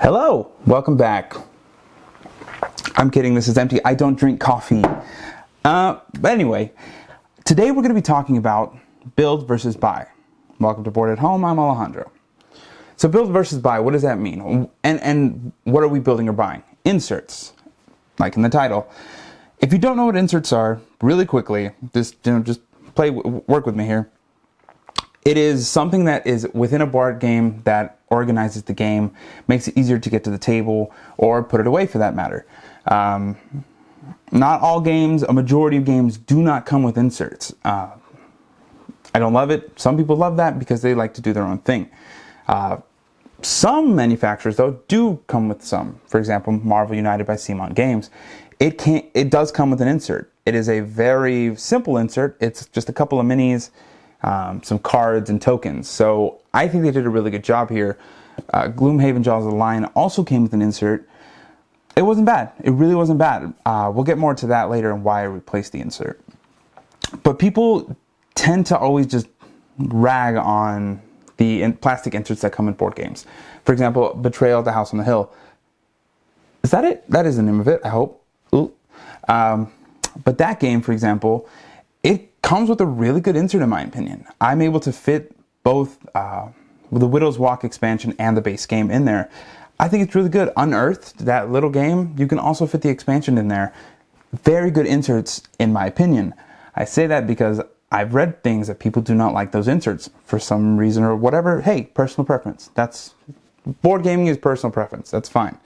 Hello, welcome back. I'm kidding, this is empty. I don't drink coffee. But anyway, today we're going to be talking about build versus buy. Welcome to Board at Home, I'm Alejandro. So build versus buy, what does that mean? And what are we building or buying? Inserts, like in the title. If you don't know what inserts are, really quickly, just work with me here. It is something that is within a board game that organizes the game, makes it easier to get to the table, or put it away for that matter. Not all games, a majority of games do not come with inserts. I don't love it. Some people love that because they like to do their own thing. Some manufacturers, though, do come with some. For example, Marvel United by CMON Games. It does come with an insert. It is a very simple insert. It's just a couple of minis, some cards and tokens. So I think they did a really good job here. Gloomhaven Jaws of the Lion also came with an insert. It wasn't bad. It really wasn't bad. We'll get more to that later and why I replaced the insert. But people tend to always just rag on the plastic inserts that come in board games. For example, Betrayal at the House on the Hill. Is that it? That is the name of it, I hope. Ooh. But that game, for example, it comes with a really good insert in my opinion. I'm able to fit both the Widow's Walk expansion and the base game in there. I think it's really good. Unearthed, that little game, you can also fit the expansion in there. Very good inserts in my opinion. I say that because I've read things that people do not like those inserts for some reason or whatever. Hey, personal preference. Board gaming is personal preference. That's fine.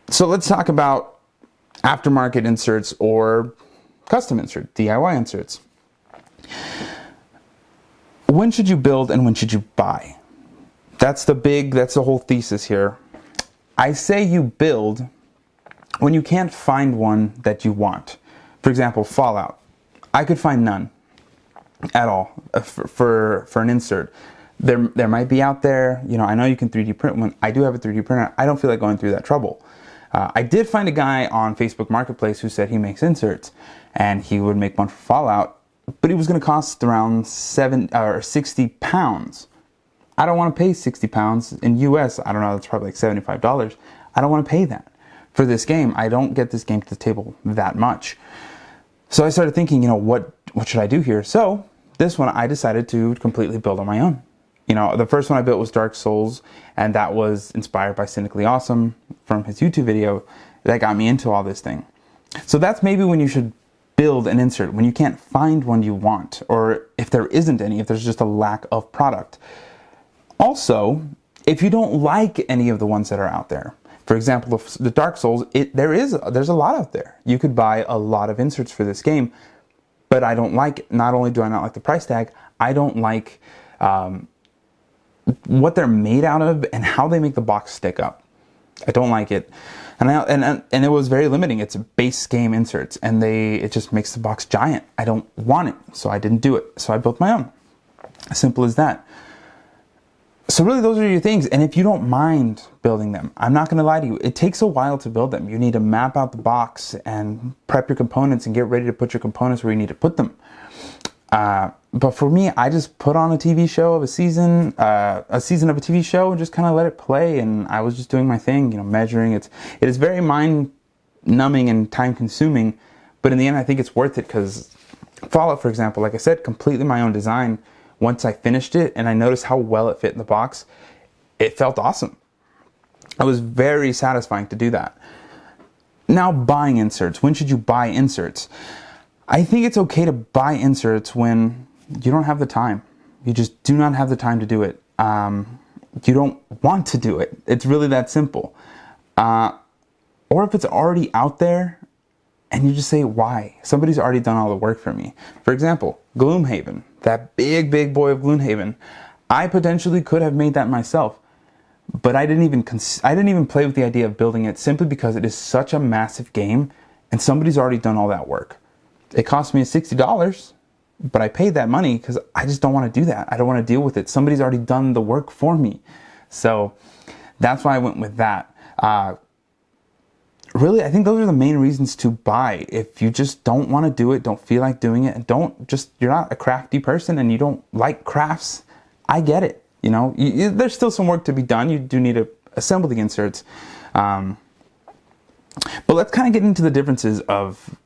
So let's talk about aftermarket inserts or custom insert, DIY inserts. When should you build and when should you buy? That's the whole thesis here. I say you build when you can't find one that you want. For example, Fallout. I could find none at all for an insert. There might be out there, I know you can 3D print one. I do have a 3D printer. I don't feel like going through that trouble. I did find a guy on Facebook Marketplace who said he makes inserts and he would make one for Fallout, but it was going to cost around 60 pounds. I don't want to pay 60 pounds in US. I don't know, that's probably like $75. I don't want to pay that for this game. I don't get this game to the table that much. So I started thinking, what should I do here? So this one I decided to completely build on my own. The first one I built was Dark Souls, and that was inspired by Cynically Awesome from his YouTube video that got me into all this thing. So that's maybe when you should build an insert, when you can't find one you want, or if there isn't any, if there's just a lack of product. Also, if you don't like any of the ones that are out there, for example, the Dark Souls, there's a lot out there. You could buy a lot of inserts for this game, but I don't like it. Not only do I not like the price tag, I don't like what they're made out of and how they make the box stick up. I don't like it. And it was very limiting. It's base game inserts and it just makes the box giant. I don't want it, so I didn't do it. So I built my own. Simple as that. So really those are your things, and if you don't mind building them, I'm not going to lie to you, it takes a while to build them. You need to map out the box and prep your components and get ready to put your components where you need to put them. But for me, I just put on a TV show of a season of a TV show and just kind of let it play, and I was just doing my thing, measuring. It is very mind-numbing and time-consuming, but in the end I think it's worth it because Fallout, for example, like I said, completely my own design. Once I finished it and I noticed how well it fit in the box, it felt awesome. It was very satisfying to do that. Now, buying inserts. When should you buy inserts? I think it's okay to buy inserts when you don't have the time. You just do not have the time to do it. You don't want to do it. It's really that simple. Or if it's already out there and you just say, why? Somebody's already done all the work for me. For example, Gloomhaven. That big boy of Gloomhaven, I potentially could have made that myself, but I didn't even play with the idea of building it simply because it is such a massive game and somebody's already done all that work. It cost me $60, but I paid that money because I just don't want to do that. I don't want to deal with it. Somebody's already done the work for me. So that's why I went with that. Really, I think those are the main reasons to buy. If you just don't want to do it, don't feel like doing it, and you're not a crafty person and you don't like crafts, I get it. There's still some work to be done. You do need assemble the inserts. But let's kind of get into the differences of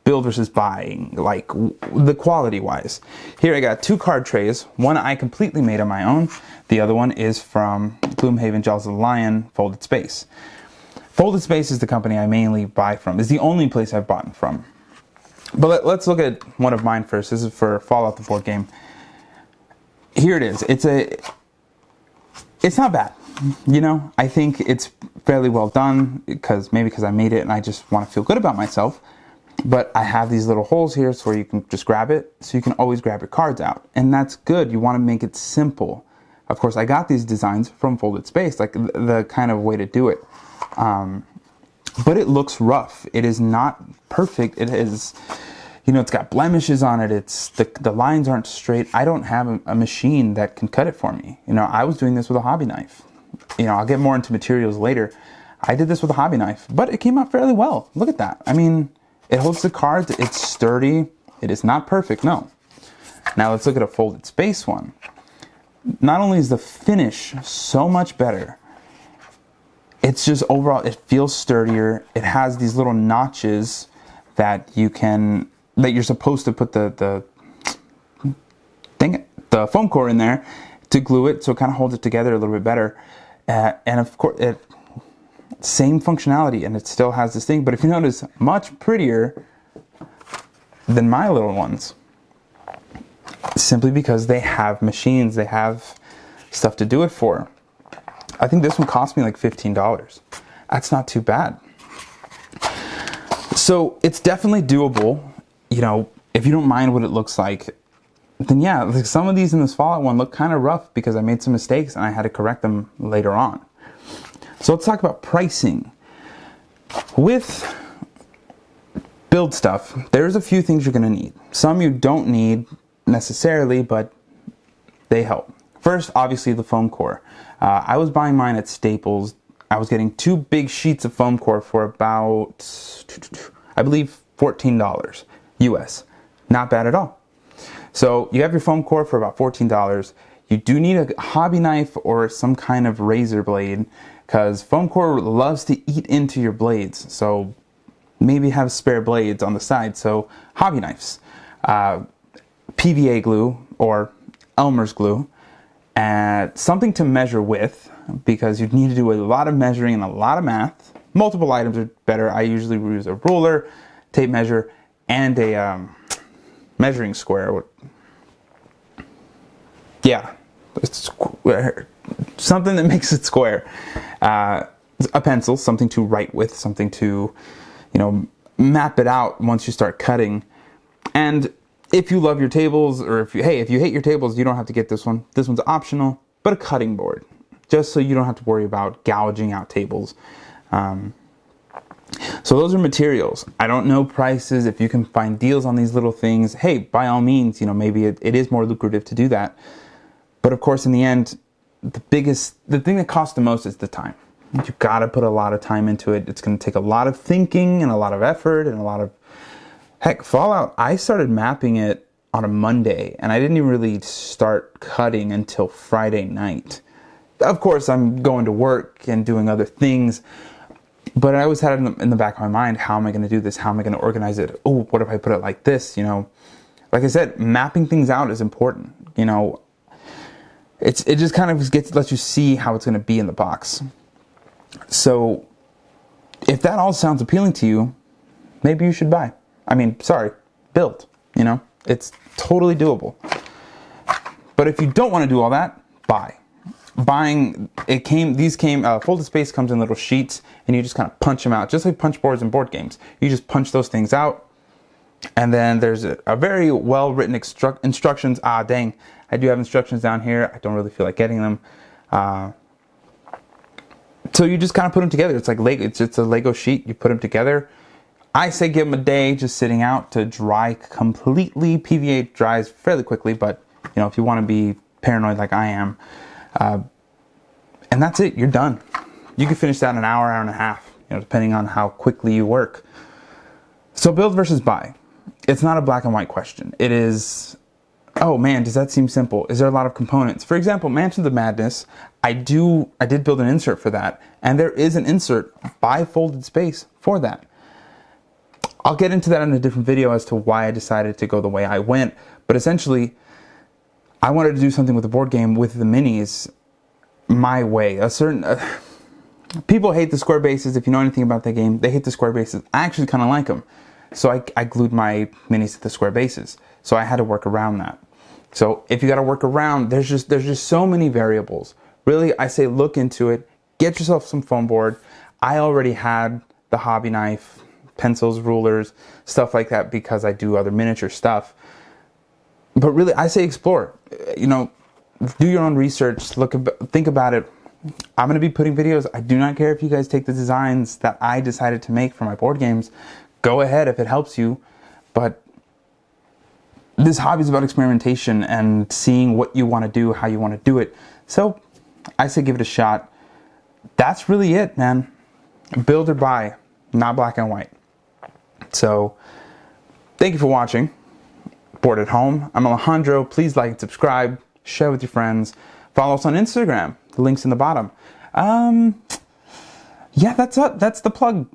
build versus buying, like the quality wise. Here I got 2 card trays. One I completely made on my own. The other one is from Gloomhaven Jaws of the Lion Folded Space. Folded Space is the company I mainly buy from. It's the only place I've bought from. But let's look at one of mine first. This is for Fallout the board game. Here it is. It's not bad. You know, I think it's fairly well done because I made it and I just want to feel good about myself. But I have these little holes here so where you can just grab it, so you can always grab your cards out. And that's good. You want to make it simple. Of course, I got these designs from Folded Space, like the kind of way to do it. But it looks rough. It is not perfect. It is, you know, it's got blemishes on it. It's the lines aren't straight. I don't have a machine that can cut it for me. You know, I was doing this with a hobby knife. You know, I'll get more into materials later. I did this with a hobby knife, but it came out fairly well. Look at that. I mean, it holds the cards. It's sturdy. It is not perfect, no. Now let's look at a Folded Space one. Not only is the finish so much better, it's just overall, it feels sturdier. It has these little notches that you're supposed to put the foam core in there to glue it, so it kind of holds it together a little bit better. And of course, same functionality, and it still has this thing, but if you notice, much prettier than my little ones. Simply because they have machines, they have stuff to do it for. I think this one cost me like $15. That's not too bad. So it's definitely doable. You know, if you don't mind what it looks like, then yeah, like some of these in this Fallout one look kind of rough because I made some mistakes and I had to correct them later on. So let's talk about pricing. With build stuff, there's a few things you're going to need. Some you don't need necessarily, but they help. First, obviously the foam core. I was buying mine at Staples. I was getting 2 big sheets of foam core for about, I believe, $14 US. Not bad at all. So you have your foam core for about $14. You do need a hobby knife or some kind of razor blade because foam core loves to eat into your blades. So maybe have spare blades on the side. So hobby knives, PVA glue or Elmer's glue, and something to measure with because you need to do a lot of measuring and a lot of math. Multiple items are better. I usually use a ruler, tape measure, and a measuring square. Yeah, something that makes it square. A pencil, something to write with, something to, you know, map it out once you start cutting. And if you love your tables, or if you hate your tables, you don't have to get this one. This one's optional, but a cutting board, just so you don't have to worry about gouging out tables. So those are materials. I don't know prices. If you can find deals on these little things, hey, by all means, you know, maybe it is more lucrative to do that. But of course, in the end, the thing that costs the most is the time. You gotta put a lot of time into it. It's gonna take a lot of thinking and a lot of effort and a lot of, heck, Fallout, I started mapping it on a Monday and I didn't even really start cutting until Friday night. Of course, I'm going to work and doing other things, but I always had it in the back of my mind, how am I going to do this? How am I going to organize it? Oh, what if I put it like this? You know, like I said, mapping things out is important. You know, it just kind of lets you see how it's going to be in the box. So if that all sounds appealing to you, maybe you should build, you know, it's totally doable. But if you don't want to do all that, buy. Buying, Folded Space comes in little sheets and you just kind of punch them out, just like punch boards in board games. You just punch those things out. And then there's a very well-written instructions. Ah, dang, I do have instructions down here. I don't really feel like getting them. So you just kind of put them together. It's like Lego. It's just a Lego sheet. You put them together. I say give them a day just sitting out to dry completely. PVA dries fairly quickly, but you know, if you want to be paranoid like I am, and that's it, you're done. You can finish that in an hour, hour and a half, you know, depending on how quickly you work. So build versus buy. It's not a black and white question. It is oh man, does that seem simple? Is there a lot of components? For example, Mansions of Madness, I did build an insert for that, and there is an insert bifolded space for that. I'll get into that in a different video as to why I decided to go the way I went, but essentially, I wanted to do something with the board game with the minis my way. People hate the square bases. If you know anything about the game, they hate the square bases. I actually kind of like them. So I glued my minis to the square bases. So I had to work around that. So if you got to work around, there's just so many variables. Really, I say look into it. Get yourself some foam board. I already had the hobby knife, pencils, rulers, stuff like that because I do other miniature stuff. But really, I say explore. You know, do your own research. Think about it. I'm going to be putting videos. I do not care if you guys take the designs that I decided to make for my board games. Go ahead if it helps you. But this hobby is about experimentation and seeing what you want to do, how you want to do it. So I say give it a shot. That's really it, man. Build or buy, not black and white. So thank you for watching. Board at Home. I'm Alejandro. Please like and subscribe. Share with your friends. Follow us on Instagram. The link's in the bottom. Yeah, that's it. That's the plug.